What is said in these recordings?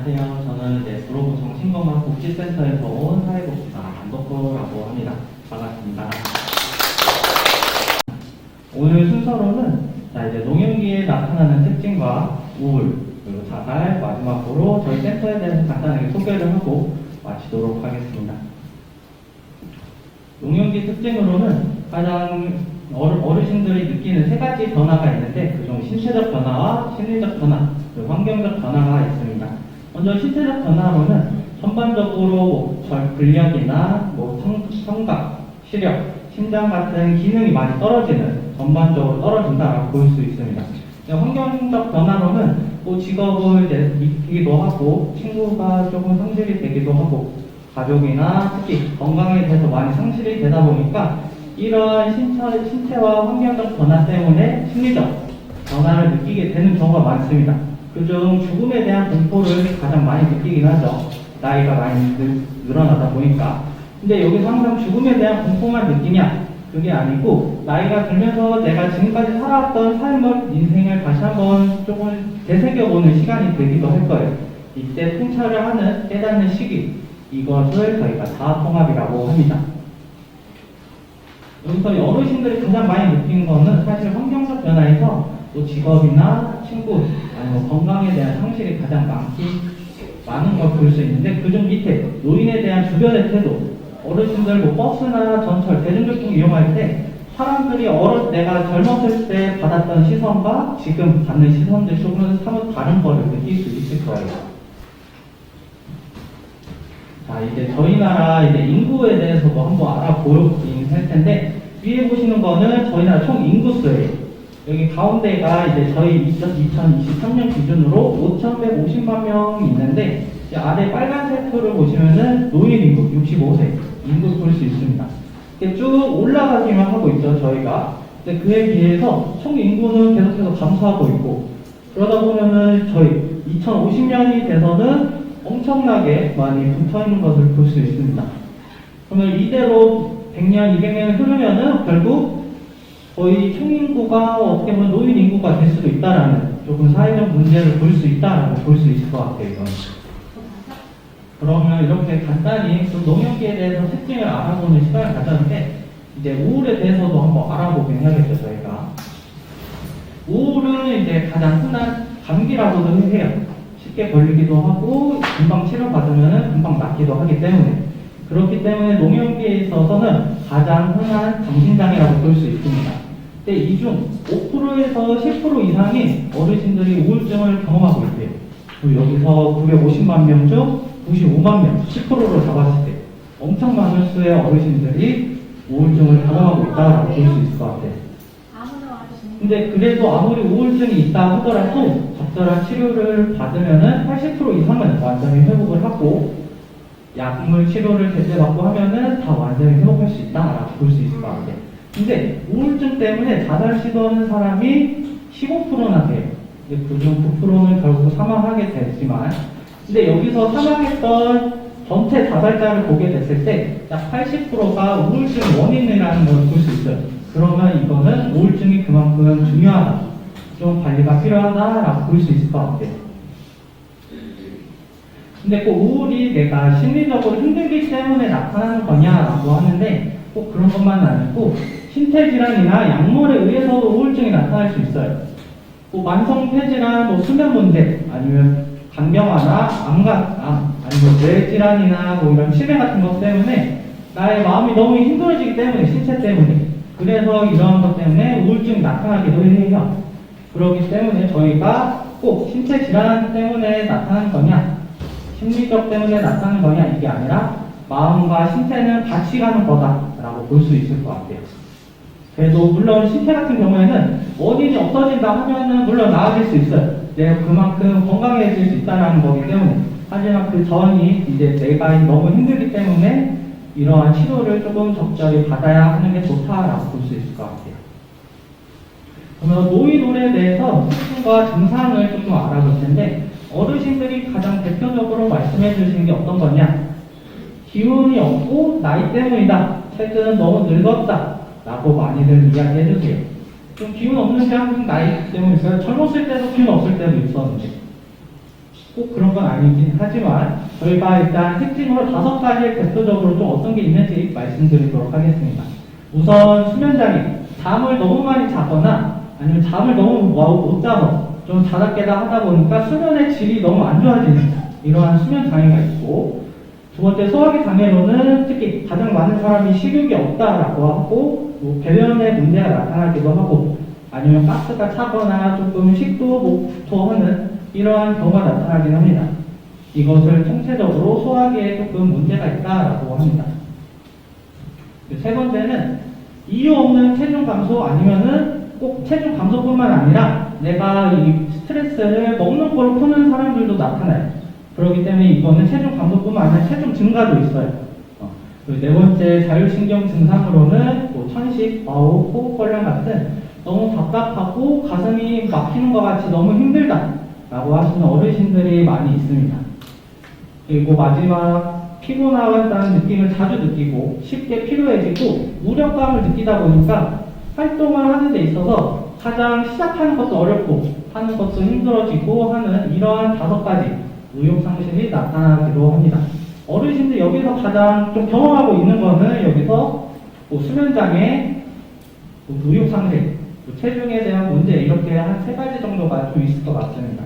안녕하세요. 저는 구로구 정신건강복지센터에서 온 사회복지사 안덕호라고 합니다. 반갑습니다. 오늘 순서로는 이제 노년기에 나타나는 특징과 우울, 그리고 자살, 마지막으로 저희 센터에 대해서 간단하게 소개를 하고 마치도록 하겠습니다. 노년기 특징으로는 가장 어르신들이 느끼는 세 가지 변화가 있는데 그중 신체적 변화와 심리적 변화, 그리고 환경적 변화가 있습니다. 먼저 신체적 변화로는 전반적으로 근력이나 청각, 시력, 심장 같은 기능이 많이 떨어지는, 전반적으로 떨어진다라고 볼 수 있습니다. 환경적 변화로는 직업을 잃기도 하고 친구가 조금 상실이 되기도 하고 가족이나 특히 건강에 대해서 많이 상실이 되다 보니까 이러한 신체와 환경적 변화 때문에 심리적 변화를 느끼게 되는 경우가 많습니다. 그중 죽음에 대한 공포를 가장 많이 느끼긴 하죠. 나이가 많이 늘어나다 보니까. 근데 여기서 항상 죽음에 대한 공포만 느끼냐? 그게 아니고 나이가 들면서 내가 지금까지 살아왔던 삶을, 인생을 다시 한번 조금 되새겨보는 시간이 되기도 할 거예요. 이때 통찰을 하는, 깨닫는 시기, 이것을 저희가 자아통합이라고 합니다. 여기서 어르신들이 가장 많이 느낀 거는 사실 환경적 변화에서 또 직업이나 친구, 아니면 건강에 대한 상실이 가장 많은 걸 볼 수 있는데 그중 밑에 노인에 대한 주변의 태도, 어르신들 버스나 전철, 대중교통 이용할 때 사람들이 내가 젊었을 때 받았던 시선과 지금 받는 시선들 조금은 사뭇 다른 거를 느낄 수 있을 거예요. 자, 이제 저희 나라 인구에 대해서도 한번 알아보긴 할 텐데 위에 보시는 거는 저희 나라 총 인구수예요. 여기 가운데가 저희 2023년 기준으로 5,150만 명이 있는데 아래 빨간색 표를 보시면은 노인 인구 65세 인구 볼 수 있습니다. 쭉 올라가기만 하고 있죠, 저희가. 근데 그에 비해서 총 인구는 계속해서 감소하고 있고 그러다 보면은 저희 2050년이 돼서는 엄청나게 많이 붙어 있는 것을 볼 수 있습니다. 그러면 이대로 100년, 200년이 흐르면은 결국 거의 총인구가 어떻게 보면 노인 인구가 될 수도 있다라는 조금 사회적 문제를 볼 수 있다라고 볼 수 있을 것 같아요. 이건. 그러면 이렇게 간단히 좀 노년기에 대해서 특징을 알아보는 시간을 가졌는데 이제 우울에 대해서도 한번 알아보긴 해야겠죠, 저희가. 우울은 가장 흔한 감기라고도 해요. 쉽게 걸리기도 하고 금방 치료받으면 금방 낫기도 하기 때문에 그렇기 때문에 노년기에 있어서는 가장 흔한 정신장애라고 볼 수 있습니다. 근데 이 중 5%에서 10% 이상이 어르신들이 우울증을 경험하고 있대요. 여기서 950만 명 중 95만 명, 10%로 잡았을 때 엄청 많은 수의 어르신들이 우울증을 경험하고 있다고 볼 수 있을 것 같아요. 근데 그래도 아무리 우울증이 있다 하더라도 적절한 치료를 받으면은 80% 이상은 완전히 회복을 하고 약물 치료를 제때 받고 하면은 다 완전히 회복할 수 있다라고 볼 수 있을 것 같아요. 근데 우울증 때문에 자살 시도하는 사람이 15%나 돼요. 그중 9%는 결국 사망하게 되지만 근데 여기서 사망했던 전체 자살자를 보게 됐을 때 약 80%가 우울증 원인이라는 걸 볼 수 있어요. 그러면 이거는 우울증이 그만큼 중요하다, 좀 관리가 필요하다라고 볼 수 있을 것 같아요. 근데 꼭 우울이 내가 심리적으로 힘들기 때문에 나타나는 거냐라고 하는데 꼭 그런 것만은 아니고 신체질환이나 약물에 의해서도 우울증이 나타날 수 있어요. 만성 폐질환, 수면 문제, 아니면 간병화나 아니면 뇌질환이나 이런 치매 같은 것 때문에 나의 마음이 너무 힘들어지기 때문에, 신체 때문에. 그래서 이러한 것 때문에 우울증이 나타나기도 해요. 그렇기 때문에 저희가 꼭 신체 질환 때문에 나타나는 거냐, 심리적 때문에 나타나는 거냐, 이게 아니라 마음과 신체는 같이 가는 거다라고 볼 수 있을 것 같아요. 그래도 물론 신체 같은 경우에는 원인이 없어진다 하면은 물론 나아질 수 있어요. 내가 그만큼 건강해질 수 있다는 거기 때문에. 하지만 그 전이 내가 너무 힘들기 때문에 이러한 치료를 조금 적절히 받아야 하는 게 좋다라고 볼 수 있을 것 같아요. 그러면 노인우울에 대해서 특징과 증상을 조금 알아볼 텐데 어르신들이 가장 대표적으로 말씀해 주시는 게 어떤 거냐? 기운이 없고 나이 때문이다. 최근 너무 늙었다. 라고 많이들 이야기해 주세요. 좀 기운 없는 게 항상 나이 때문에 있어요. 젊었을 때도 기운 없을 때도 있었는데 꼭 그런 건 아니긴 하지만 저희가 일단 특징으로 5가지 대표적으로 좀 어떤 게 있는지 말씀드리도록 하겠습니다. 우선 수면장애, 잠을 너무 많이 자거나 아니면 잠을 너무 못 자서 좀 자다깨다 하다 보니까 수면의 질이 너무 안 좋아지는 이러한 수면 장애가 있고, 두 번째 소화기 장애로는 특히 가장 많은 사람이 식욕이 없다라고 하고 뭐 배변에 문제가 나타나기도 하고 아니면 가스가 차거나 조금 식도 목부터 하는 이러한 경우가 나타나긴 합니다. 이것을 총체적으로 소화기에 조금 문제가 있다라고 합니다. 세 번째는 이유 없는 체중 감소 아니면은 꼭 체중 감소뿐만 아니라 내가 이 스트레스를 먹는 걸로 푸는 사람들도 나타나요. 그렇기 때문에 이거는 체중 감소뿐만 아니라 체중 증가도 있어요. 그리고 네 번째 자율신경 증상으로는 뭐 천식, 과호, 호흡곤란 같은 너무 답답하고 가슴이 막히는 것 같이 너무 힘들다라고 하시는 어르신들이 많이 있습니다. 그리고 마지막 피곤하다는 느낌을 자주 느끼고 쉽게 피로해지고 무력감을 느끼다 보니까 활동을 하는 데 있어서 가장 시작하는 것도 어렵고 하는 것도 힘들어지고 하는 이러한 5가지 의욕상실이 나타나기도 합니다. 어르신들 여기서 가장 좀 경험하고 있는 거는 여기서 뭐 수면장애, 뭐 의욕상실, 뭐 체중에 대한 문제 이렇게 한 3가지 정도가 좀 있을 것 같습니다.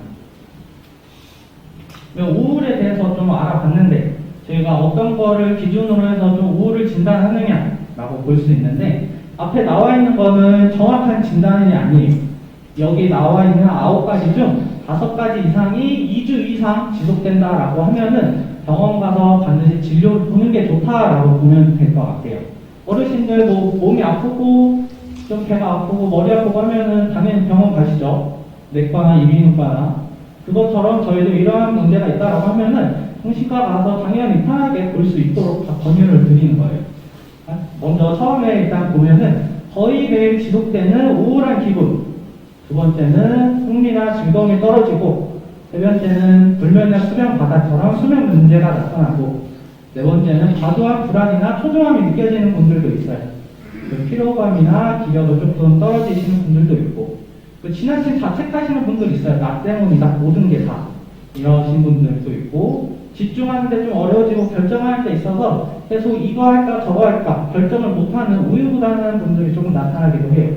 우울에 대해서 좀 알아봤는데 저희가 어떤 거를 기준으로 해서 좀 우울을 진단하느냐라고 볼 수 있는데 앞에 나와 있는 거는 정확한 진단이 아니에요. 여기 나와 있는 9가지 중 5가지 이상이 2주 이상 지속된다라고 하면은 병원 가서 반드시 진료를 보는 게 좋다라고 보면 될 것 같아요. 어르신들 뭐 몸이 아프고 좀 배가 아프고 머리 아프고 하면은 당연히 병원 가시죠. 내과나 이비인후과나. 그것처럼 저희도 이러한 문제가 있다라고 하면은 정신과 가서 당연히 편하게 볼 수 있도록 다 권유를 드리는 거예요. 먼저 처음에 일단 보면은 거의 매일 지속되는 우울한 기분, 두 번째는 흥미나 즐거움이 떨어지고, 세 번째는 불면이나 수면 바다처럼 수면 문제가 나타나고, 네 번째는 과도한 불안이나 초조함이 느껴지는 분들도 있어요. 피로감이나 기력도 조금 떨어지시는 분들도 있고, 지나친 자책하시는 분들도 있어요. 나 때문이다, 모든 게 다. 이러신 분들도 있고, 집중하는데 좀 어려워지고 결정하는 데 있어서 계속 이거 할까 저거 할까 결정을 못하는 우유부단한 분들이 조금 나타나기도 해요.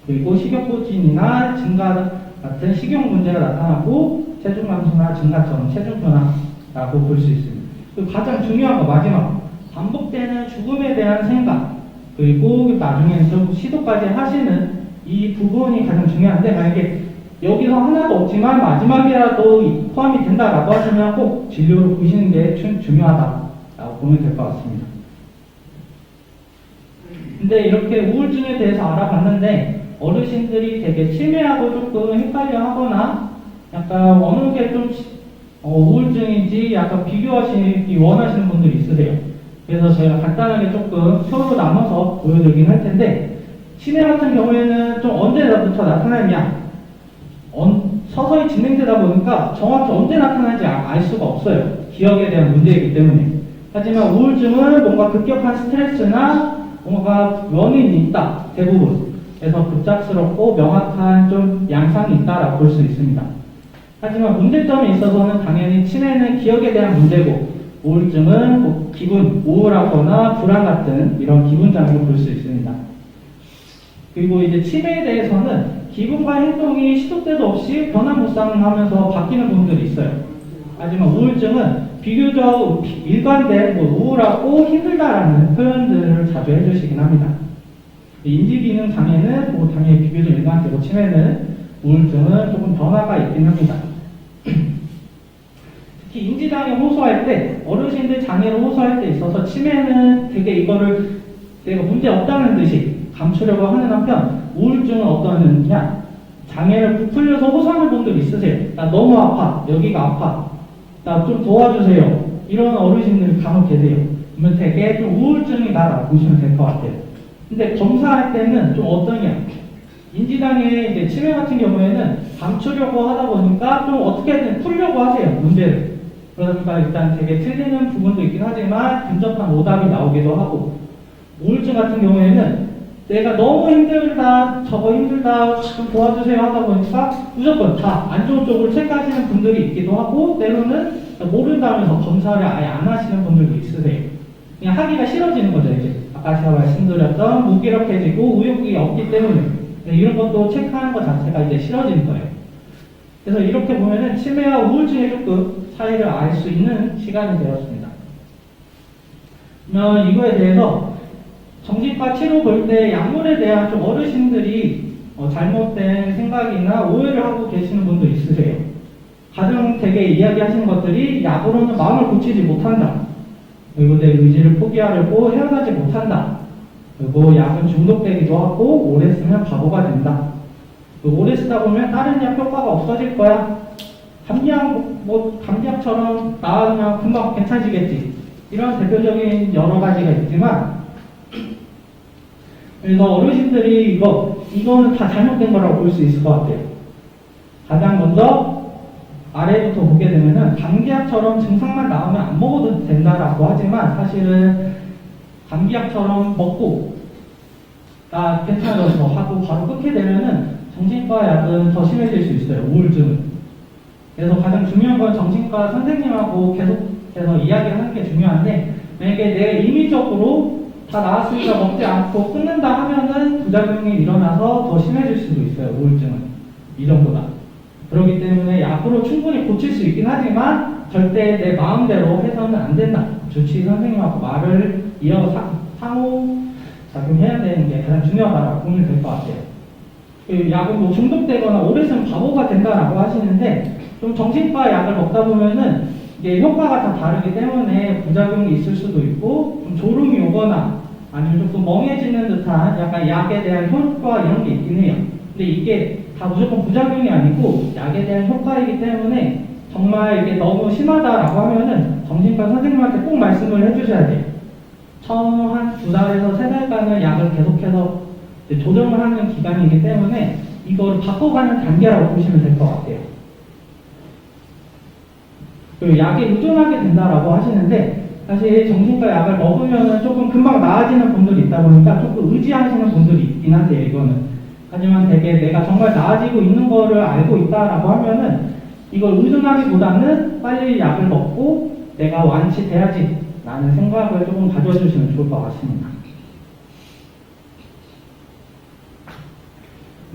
그리고 식욕부진이나 증가 같은 식욕 문제가 나타나고 체중 감소나 증가처럼 체중 변화라고 볼 수 있습니다. 그리고 가장 중요한 거 마지막 반복되는 죽음에 대한 생각, 그리고 나중에는 좀 시도까지 하시는 이 부분이 가장 중요한데, 만약에 여기서 하나도 없지만 마지막이라도 포함이 된다라고 하시면 꼭 진료를 보시는 게 중요하다라고 보면 될 것 같습니다. 근데 이렇게 우울증에 대해서 알아봤는데 어르신들이 되게 치매하고 조금 헷갈려 하거나 약간 어느 게 좀 우울증인지 약간 비교하시기 원하시는 분들이 있으세요. 그래서 제가 간단하게 조금 표로 나눠서 보여드리긴 할 텐데, 치매 같은 경우에는 좀 언제부터 나타나냐, 서서히 진행되다 보니까 정확히 언제 나타나는지 알 수가 없어요. 기억에 대한 문제이기 때문에. 하지만 우울증은 뭔가 급격한 스트레스나 뭔가 원인이 있다, 대부분. 그래서 급작스럽고 명확한 좀 양상이 있다라고 볼 수 있습니다. 하지만 문제점이 있어서는 당연히 치매는 기억에 대한 문제고, 우울증은 뭐 기분, 우울하거나 불안 같은 이런 기분 장애로 볼 수 있습니다. 그리고 이제 치매에 대해서는 기분과 행동이 시도 때도 없이 변화무쌍하면서 바뀌는 분들이 있어요. 하지만 우울증은 비교적 일관된 우울하고 힘들다라는 표현들을 자주 해주시긴 합니다. 인지기능 장애는 당연히 비교적 일관되고, 치매는 우울증은 조금 변화가 있긴 합니다. 특히 인지장애 호소할 때, 어르신들 장애를 호소할 때 있어서 치매는 되게 이거를 내가 문제 없다는 듯이 감추려고 하는 한편, 우울증은 어떠느냐, 장애를 부풀려서 호소하는 분들 있으세요. 나 너무 아파, 여기가 아파, 나 좀 도와주세요, 이런 어르신들이 간혹 계세요. 그러면 되게 좀 우울증이다라고 보시면 될 것 같아요. 근데 검사할 때는 좀 어떠냐, 인지장애 이제 치매 같은 경우에는 감추려고 하다 보니까 좀 어떻게든 풀려고 하세요, 문제를. 그러니까 일단 되게 틀리는 부분도 있긴 하지만 근접한 오답이 나오기도 하고, 우울증 같은 경우에는 내가 너무 힘들다, 저거 힘들다, 좀 도와주세요 하다 보니까 무조건 다 안 좋은 쪽으로 체크하시는 분들이 있기도 하고, 때로는 모른다면서 검사를 아예 안 하시는 분들도 있으세요. 그냥 하기가 싫어지는 거죠, 이제. 아까 제가 말씀드렸던 무기력해지고 의욕이 없기 때문에. 이런 것도 체크하는 것 자체가 이제 싫어지는 거예요. 그래서 이렇게 보면은 치매와 우울증의 조금 차이를 알 수 있는 시간이 되었습니다. 그러면 이거에 대해서 정신과 치료 볼 때 약물에 대한 좀 어르신들이 잘못된 생각이나 오해를 하고 계시는 분도 있으세요. 가장 되게 이야기하시는 것들이 약으로는 마음을 고치지 못한다. 그리고 내 의지를 포기하려고 헤어나지 못한다. 그리고 약은 중독되기도 하고 오래 쓰면 바보가 된다. 오래 쓰다 보면 다른 약 효과가 없어질 거야. 감기약처럼 나으면 금방 괜찮아지겠지. 이런 대표적인 여러 가지가 있지만, 그래서 어르신들이 이거는 다 잘못된 거라고 볼 수 있을 것 같아요. 가장 먼저 아래부터 보게 되면은 감기약처럼 증상만 나오면 안 먹어도 된다라고 하지만 사실은 감기약처럼 먹고 나 괜찮아져서 하고 바로 끊게 되면은 정신과 약은 더 심해질 수 있어요. 우울증은. 그래서 가장 중요한 건 정신과 선생님하고 계속해서 이야기하는 게 중요한데, 만약에 내가 임의적으로 다 나았으니까 먹지 않고 끊는다 하면은 부작용이 일어나서 더 심해질 수도 있어요. 우울증은 이전보다. 그렇기 때문에 약으로 충분히 고칠 수 있긴 하지만 절대 내 마음대로 해서는 안 된다. 주치의 선생님하고 말을 상호 작용해야 되는 게 가장 중요하다고 보면 될 것 같아요. 약은 뭐 중독되거나 오래 쓰면 바보가 된다라고 하시는데, 좀 정신과 약을 먹다 보면은 이게 효과가 다 다르기 때문에 부작용이 있을 수도 있고, 좀 졸음이 오거나 아니면 조금 멍해지는 듯한 약간 약에 대한 효과 이런 게 있긴 해요. 근데 이게 다 무조건 부작용이 아니고 약에 대한 효과이기 때문에 정말 이게 너무 심하다라고 하면은 정신과 선생님한테 꼭 말씀을 해주셔야 돼요. 처음 한 2달에서 3달간은 약을 계속해서 조정을 하는 기간이기 때문에 이걸 바꿔가는 단계라고 보시면 될 것 같아요. 그리고 약에 의존하게 된다라고 하시는데, 사실 정신과 약을 먹으면 조금 금방 나아지는 분들이 있다 보니까 조금 의지하시는 분들이 있긴 한데요, 이거는. 하지만 되게 내가 정말 나아지고 있는 거를 알고 있다라고 하면은 이걸 의존하기보다는 빨리 약을 먹고 내가 완치돼야지 라는 생각을 조금 가져주시면 좋을 것 같습니다.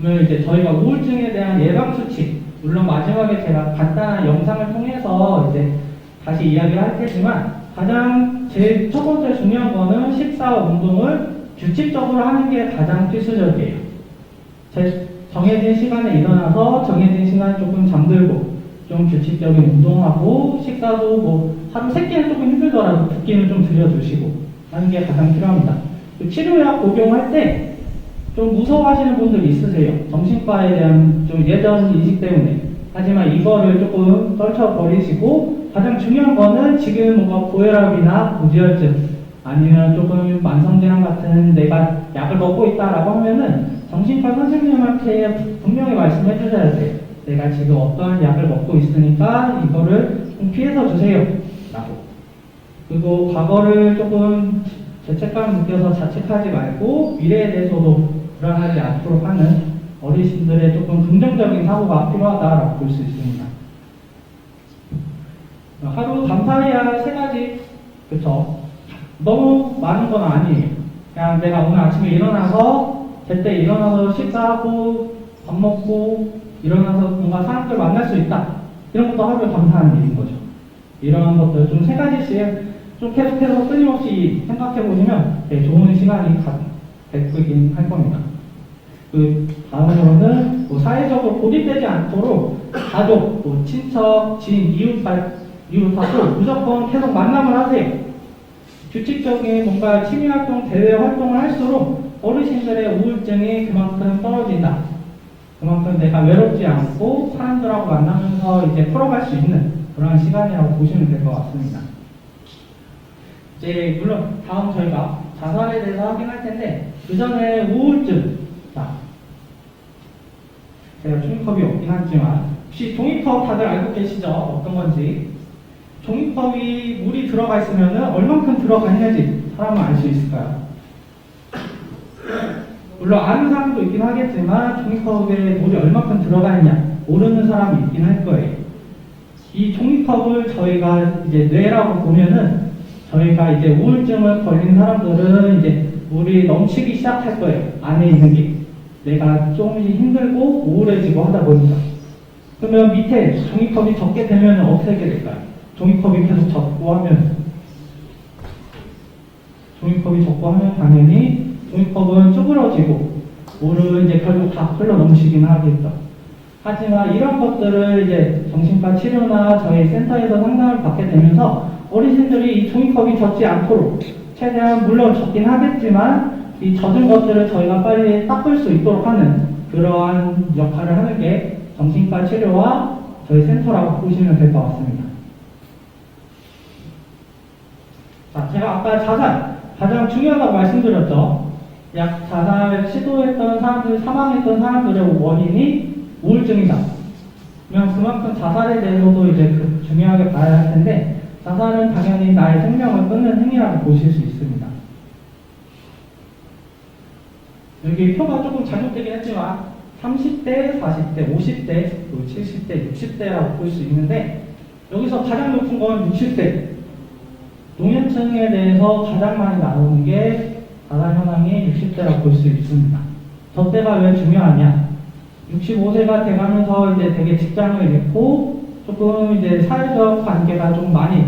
오늘 이제 저희가 우울증에 대한 예방수칙, 물론 마지막에 제가 간단한 영상을 통해서 이제 다시 이야기를 할 테지만, 가장 제일 첫 번째 중요한 거는 식사와 운동을 규칙적으로 하는 게 가장 필수적이에요. 정해진 시간에 일어나서 정해진 시간에 조금 잠들고 좀 규칙적인 운동하고, 식사도 뭐 하루 3끼는 조금 힘들더라도 2끼는 좀 들여두시고 하는 게 가장 필요합니다. 치료약 복용할 때 좀 무서워하시는 분들이 있으세요. 정신과에 대한 좀 예전 인식 때문에. 하지만 이거를 조금 떨쳐버리시고, 가장 중요한 거는 지금 뭔가 고혈압이나 고지혈증 아니면 조금 만성질환 같은 내가 약을 먹고 있다라고 하면은 정신과 선생님한테 분명히 말씀해 주셔야 돼요. 내가 지금 어떠한 약을 먹고 있으니까 이거를 좀 피해서 주세요 라고. 그리고 과거를 조금 죄책감 느껴서 자책하지 말고 미래에 대해서도 불안하지 않도록 하는 어르신들의 조금 긍정적인 사고가 필요하다라고 볼 수 있습니다. 하루 감사해야 할 3가지, 그쵸? 너무 많은 건 아니에요. 그냥 내가 오늘 아침에 일어나서 제때 일어나서 식사하고 밥 먹고 일어나서 뭔가 사람들 만날 수 있다, 이런 것도 하루에 감사하는 일인 거죠. 이런 것들 좀 3가지씩 좀 계속해서 끊임없이 생각해 보시면 좋은 시간이 되긴 할 겁니다. 다음으로는 사회적으로 고립되지 않도록 가족, 친척, 지인, 이웃하고 무조건 계속 만남을 하세요. 규칙적인 뭔가 취미활동, 대외 활동을 할수록 어르신들의 우울증이 그만큼 떨어진다. 그만큼 내가 외롭지 않고 사람들하고 만나면서 이제 풀어갈 수 있는 그런 시간이라고 보시면 될 것 같습니다. 이제 물론 다음 저희가 자살에 대해서 확인할 텐데, 그 전에 우울증. 자, 제가 종이컵이 없긴 하지만 혹시 종이컵 다들 알고 계시죠? 어떤 건지. 종이컵이 물이 들어가 있으면 얼만큼 들어가 있는지 사람은 알 수 있을까요? 물론 아는 사람도 있긴 하겠지만 종이컵에 물이 얼마큼 들어가 있냐 모르는 사람이 있긴 할 거예요. 이 종이컵을 저희가 이제 뇌라고 보면은 저희가 이제 우울증을 걸린 사람들은 이제 물이 넘치기 시작할 거예요. 안에 있는 게. 내가 조금씩 힘들고 우울해지고 하다 보니까. 그러면 밑에 종이컵이 적게 되면 어떻게 될까요? 종이컵이 계속 적고 하면 당연히 종이컵은 쭈그러지고 물은 이제 결국 다 흘러 넘치긴 하겠죠. 하지만 이런 것들을 이제 정신과 치료나 저희 센터에서 상담을 받게 되면서 어르신들이 이 종이컵이 젖지 않도록 최대한 물론 젖긴 하겠지만 이 젖은 것들을 저희가 빨리 닦을 수 있도록 하는 그러한 역할을 하는 게 정신과 치료와 저희 센터라고 보시면 될 것 같습니다. 자, 제가 아까 자살 가장 중요하다고 말씀드렸죠. 약 자살 시도했던 사람들, 사망했던 사람들의 원인이 우울증이다. 그러면 그만큼 자살에 대해서도 이제 중요하게 봐야 할 텐데 자살은 당연히 나의 생명을 끊는 행위라고 보실 수 있습니다. 여기 표가 조금 잘못되긴 했지만 30대, 40대, 50대, 70대, 60대라고 볼 수 있는데 여기서 가장 높은 건 60대. 노년층에 대해서 가장 많이 나오는 게 자살 현황이 60대라고 볼 수 있습니다. 저 때가 왜 중요하냐? 65세가 돼가면서 이제 되게 직장을 잃고 조금 이제 사회적 관계가 좀 많이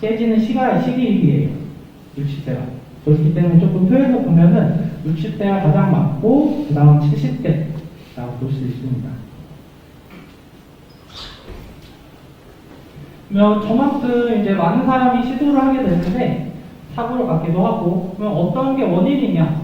깨지는 시기이에요. 60대가. 그렇기 때문에 조금 표에서 보면은 60대가 가장 많고 그 다음 70대라고 볼 수 있습니다. 그러면 저만큼 이제 많은 사람이 시도를 하게 되는데 사고를 갖기도 하고 그러면 어떤 게 원인이냐?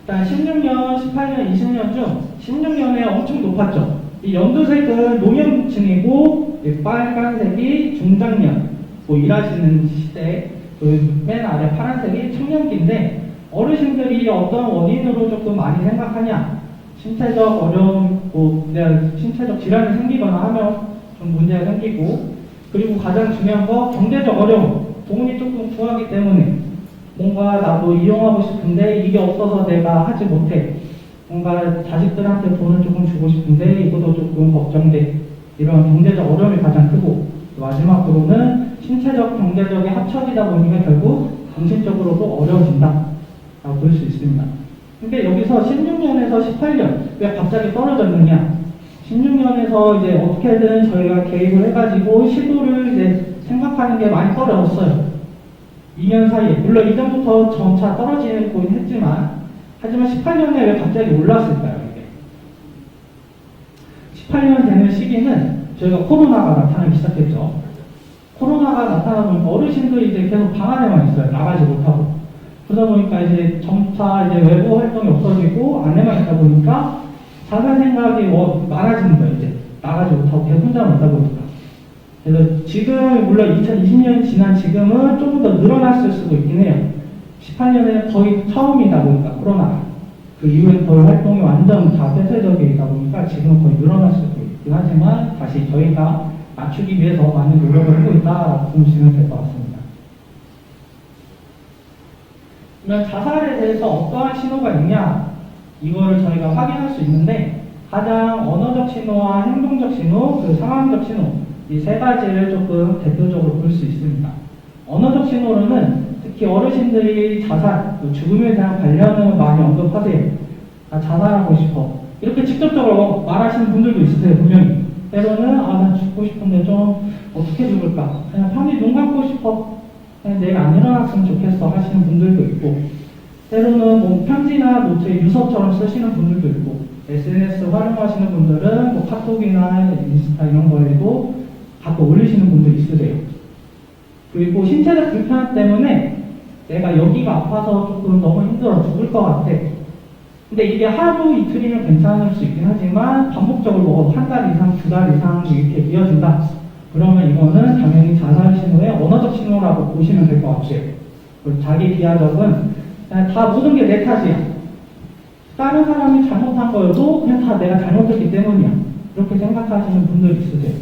일단 16년, 18년, 20년 중 16년에 엄청 높았죠. 이 연두색은 노년층이고 빨간색이 중장년, 뭐 일하시는 시대, 그 맨 아래 파란색이 청년기인데 어르신들이 어떤 원인으로 조금 많이 생각하냐? 신체적 어려움, 뭐 신체적 질환이 생기거나 하면 좀 문제가 생기고 그리고 가장 중요한 거 경제적 어려움, 돈이 조금 구하기 때문에 뭔가 나도 이용하고 싶은데 이게 없어서 내가 하지 못해. 뭔가 자식들한테 돈을 조금 주고 싶은데 이것도 조금 걱정돼. 이런 경제적 어려움이 가장 크고 마지막으로는 신체적, 경제적이 합쳐지다 보니까 결국 정신적으로도 어려워진다 라고 볼 수 있습니다. 근데 여기서 16년에서 18년 왜 갑자기 떨어졌느냐? 16년에서 이제 어떻게든 저희가 개입을 해가지고 시도를 이제 생각하는 게 많이 떨어졌어요. 2년 사이에. 물론 이전부터 점차 떨어지고 했지만, 하지만 18년에 왜 갑자기 올랐을까요, 이게? 18년 되는 시기는 저희가 코로나가 나타나기 시작했죠. 코로나가 나타나면 어르신들이 이제 계속 방 안에만 있어요. 나가지 못하고. 그러다 보니까 이제 점차 이제 외부 활동이 없어지고 안에만 있다 보니까 자살 생각이 많아지는 거예요, 이제. 나가지 못하고 계속 혼자만 있다 보니까. 그래서 지금 물론 2020년 지난 지금은 조금 더 늘어났을 수도 있긴 해요. 18년에 거의 처음이다 보니까 코로나 그 이후에 거의 활동이 완전 다 폐쇄적이다 보니까 지금은 거의 늘어날 수도 있긴 하지만 다시 저희가 맞추기 위해서 많은 노력을 하고 있다라고 보시면 될 것 같습니다. 그러면 자살에 대해서 어떠한 신호가 있냐 이거를 저희가 확인할 수 있는데 가장 언어적 신호와 행동적 신호, 그 상황적 신호 이 세 가지를 조금 대표적으로 볼 수 있습니다. 언어적 신호로는 특히 어르신들이 자살, 죽음에 대한 관련을 많이 언급하세요. 나 자살하고 싶어. 이렇게 직접적으로 말하시는 분들도 있으세요, 분명히. 때로는, 나 죽고 싶은데 좀 어떻게 죽을까? 그냥 편히 눈 감고 싶어. 그냥 내일 안 일어났으면 좋겠어 하시는 분들도 있고, 때로는 뭐 편지나 노트에 유서처럼 쓰시는 분들도 있고, SNS 활용하시는 분들은 뭐 카톡이나 인스타 이런 거에도 갖고 올리시는 분도 있으세요. 그리고 신체적 불편 때문에 내가 여기가 아파서 조금 너무 힘들어 죽을 것 같아. 근데 이게 하루 이틀이면 괜찮을 수 있긴 하지만 반복적으로 한 달 이상, 두 달 이상 이렇게 이어진다. 그러면 이거는 당연히 자살 신호의 언어적 신호라고 보시면 될 것 같아요. 그리고 자기 비하적은 그냥 다 모든 게 내 탓이야. 다른 사람이 잘못한 거여도 그냥 다 내가 잘못했기 때문이야. 이렇게 생각하시는 분들이 있으세요.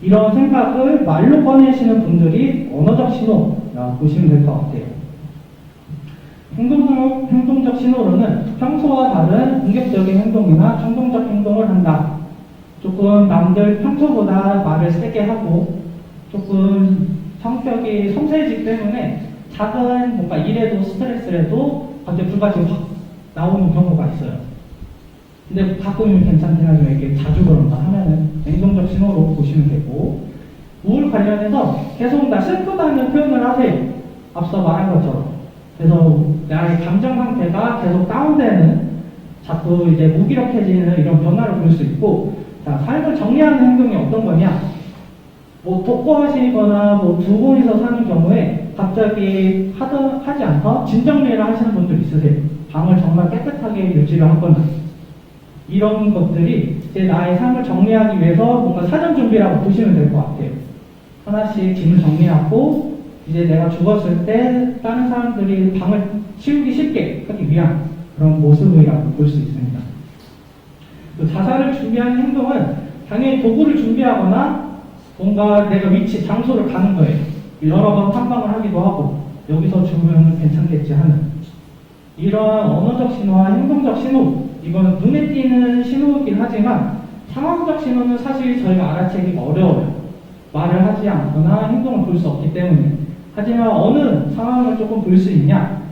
이런 생각을 말로 꺼내시는 분들이 언어적 신호라고 보시면 될 것 같아요. 행동적 신호로는 평소와 다른 공격적인 행동이나 충동적 행동을 한다. 조금 남들 평소보다 말을 세게 하고 조금 성격이 섬세해지기 때문에 작은 뭔가 일에도 스트레스라도 갑자기 불같이 확 나오는 경우가 있어요. 근데 가끔은 괜찮긴 하지만 이게 자주 그런가 하면은 행동적 신호로 보시면 되고, 우울 관련해서 계속 나 슬프다는 표현을 하세요. 앞서 말한 것처럼. 그래서 나의 감정 상태가 계속 다운되는, 자꾸 이제 무기력해지는 이런 변화를 볼 수 있고, 자, 삶을 정리하는 행동이 어떤 거냐? 뭐 독거하시거나 뭐 두 분이서 사는 경우에 갑자기 하지 않고 짐 정리를 하시는 분들 있으세요. 방을 정말 깨끗하게 유지를 하거나. 이런 것들이 이제 나의 삶을 정리하기 위해서 뭔가 사전 준비라고 보시면 될 것 같아요. 하나씩 짐을 정리하고 이제 내가 죽었을 때 다른 사람들이 방을 치우기 쉽게 하기 위한 그런 모습이라고 볼 수 있습니다. 또 자살을 준비하는 행동은 당연히 도구를 준비하거나 뭔가 내가 위치, 장소를 가는 거예요. 여러 번 탐방을 하기도 하고 여기서 죽으면 괜찮겠지 하는 이러한 언어적 신호와 행동적 신호, 이거는 눈에 띄는 신호이긴 하지만 상황적 신호는 사실 저희가 알아채기가 어려워요. 말을 하지 않거나 행동을 볼 수 없기 때문에. 하지만 어느 상황을 조금 볼 수 있냐?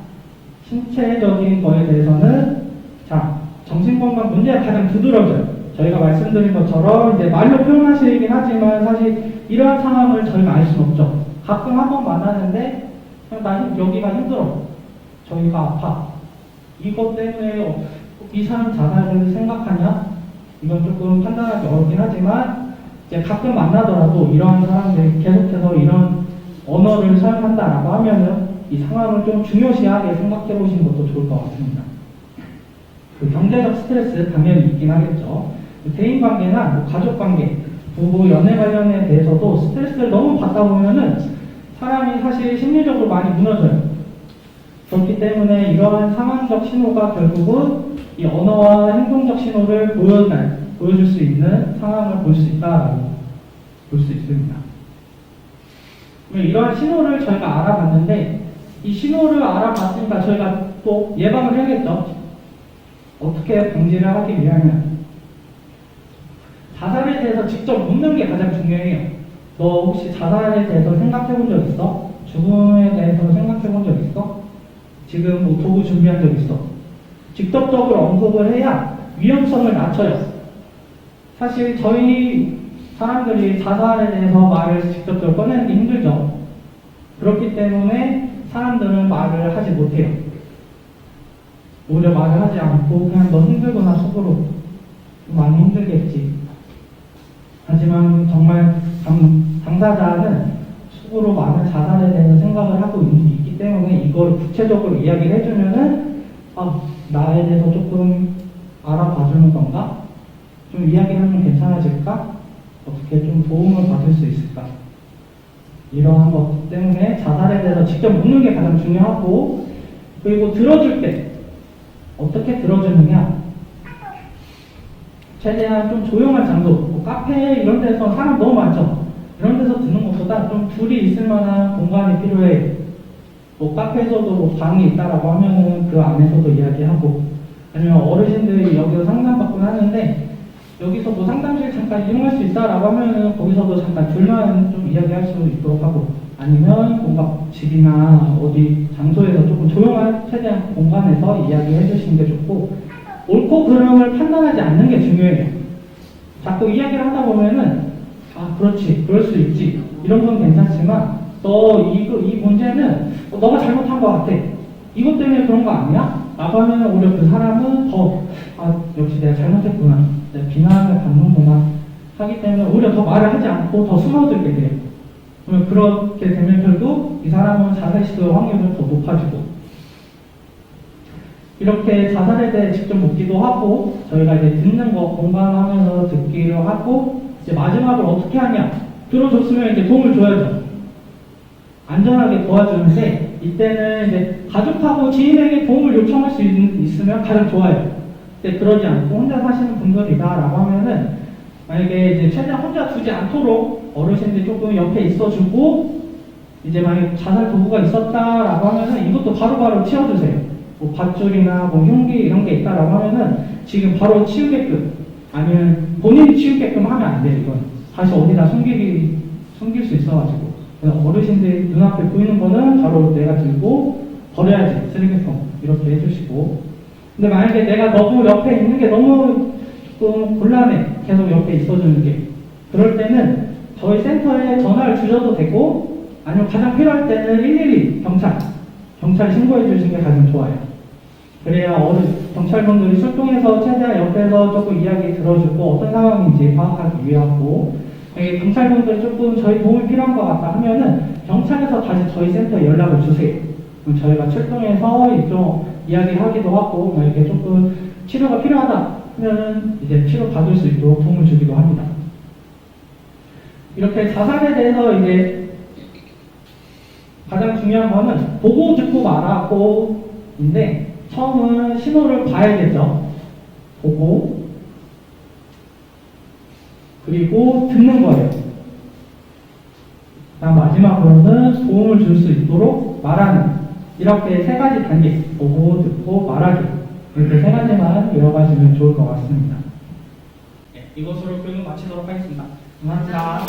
신체적인 거에 대해서는 자, 정신건강 문제가 가장 두드러져요. 저희가 말씀드린 것처럼 이제 말로 표현하시긴 하지만 사실 이러한 상황을 저희가 알 수는 없죠. 가끔 한 번 만나는데 그냥 나 여기가 힘들어. 저희가 아파. 이것 때문에 이 사람 자살을 생각하냐? 이건 조금 판단하기 어렵긴 하지만 이제 가끔 만나더라도 이러한 사람들이 계속해서 이런 언어를 사용한다라고 하면은 이 상황을 좀 중요시하게 생각해 보시는 것도 좋을 것 같습니다. 그 경제적 스트레스 당연히 있긴 하겠죠. 대인관계나 뭐 가족관계, 부부, 연애 관련에 대해서도 스트레스를 너무 받다 보면은 사람이 사실 심리적으로 많이 무너져요. 그렇기 때문에 이러한 상황적 신호가 결국은 이 언어와 행동적 신호를 보여줄 수 있는 상황을 볼 수 있다라고 볼 수 있습니다. 이러한 신호를 저희가 알아봤는데 이 신호를 알아봤으니까 저희가 또 예방을 해야겠죠. 어떻게 방지를 하기 위하면 자살에 대해서 직접 묻는 게 가장 중요해요. 너 혹시 자살에 대해서 생각해 본 적 있어? 죽음에 대해서 생각해 본 적 있어? 지금 뭐 도구 준비한 적 있어? 직접적으로 언급을 해야 위험성을 낮춰요. 사실 저희 사람들이 자살에 대해서 말을 직접적으로 꺼내는 게 힘들죠. 그렇기 때문에 사람들은 말을 하지 못해요. 오히려 말을 하지 않고 그냥 너 힘들구나 속으로 많이 힘들겠지. 하지만 정말 당사자는 속으로 많은 자살에 대해서 생각을 하고 있기 때문에 이걸 구체적으로 이야기를 해주면은 나에 대해서 조금 알아봐주는 건가? 좀 이야기하면 괜찮아질까? 어떻게 좀 도움을 받을 수 있을까? 이러한 것 때문에 자살에 대해서 직접 묻는 게 가장 중요하고, 그리고 들어줄 때 어떻게 들어주느냐? 최대한 좀 조용한 장소, 뭐 카페 이런 데서 사람 너무 많죠? 이런 데서 듣는 것보다 좀 둘이 있을 만한 공간이 필요해. 뭐 카페에서도 뭐 방이 있다라고 하면은 그 안에서도 이야기하고, 아니면 어르신들이 여기서 상담받곤 하는데 여기서 뭐 상담실 잠깐 이용할 수 있다라고 하면은 거기서도 잠깐 둘만 좀 이야기할 수 있도록 하고, 아니면 뭔가 집이나 어디 장소에서 조금 조용한 최대한 공간에서 이야기해 주시는 게 좋고, 옳고 그름을 판단하지 않는 게 중요해요. 자꾸 이야기를 하다 보면은 그렇지, 그럴 수 있지, 이런 건 괜찮지만 이 문제는 너가 잘못한 것 같아, 이것 때문에 그런 거 아니야? 라고 하면 오히려 그 사람은 더 역시 내가 잘못했구나, 내가 비난을 받는구나 하기 때문에 오히려 더 말을 하지 않고 더 숨어들게 돼요. 그러면 그렇게 되면 결국 이 사람은 자살 시도의 확률은 더 높아지고, 이렇게 자살에 대해 직접 묻기도 하고, 저희가 이제 듣는 거 공감하면서 듣기로 하고, 이제 마지막으로 어떻게 하냐? 들어줬으면 이제 도움을 줘야죠. 안전하게 도와주는데, 이때는 이제 가족하고 지인에게 도움을 요청할 수 있으면 가장 좋아요. 근데 그러지 않고 혼자 사시는 분들이다라고 하면은, 만약에 이제 최대한 혼자 두지 않도록 어르신들이 조금 옆에 있어주고, 이제 만약에 자살 도구가 있었다라고 하면은 이것도 바로바로 치워주세요. 뭐 밧줄이나 뭐 흉기 이런 게 있다라고 하면은 지금 바로 치우게끔 아니면 본인이 치우게끔 하면 안 돼요. 이건 다시 어디다 숨길 수 있어가지고 그래서 어르신들이 눈앞에 보이는 거는 바로 내가 들고 버려야지 쓰레기통 이렇게 해주시고 근데 만약에 내가 너무 옆에 있는 게 너무 조금 곤란해 계속 옆에 있어주는 게 그럴 때는 저희 센터에 전화를 주셔도 되고 아니면 가장 필요할 때는 112 경찰 신고해 주시는 게 가장 좋아요. 그래야 경찰분들이 출동해서 최대한 옆에서 조금 이야기 들어주고 어떤 상황인지 파악하기 위하고 경찰분들 조금 저희 도움이 필요한 것 같다 하면은 경찰에서 다시 저희 센터에 연락을 주세요. 그럼 저희가 출동해서 좀 이야기하기도 하고 이렇게 조금 치료가 필요하다 하면은 이제 치료 받을 수 있도록 도움을 주기도 합니다. 이렇게 자살에 대해서 이제 가장 중요한 거는 보고 듣고 말하고인데 처음은 신호를 봐야겠죠. 보고 그리고 듣는 거예요. 다음 마지막으로는 도움을 줄 수 있도록 말하는 이렇게 세 가지 단계 보고 듣고 말하기 이렇게 세 가지만 외워가시면 좋을 것 같습니다. 네, 이것으로 교육 마치도록 하겠습니다. 감사합니다.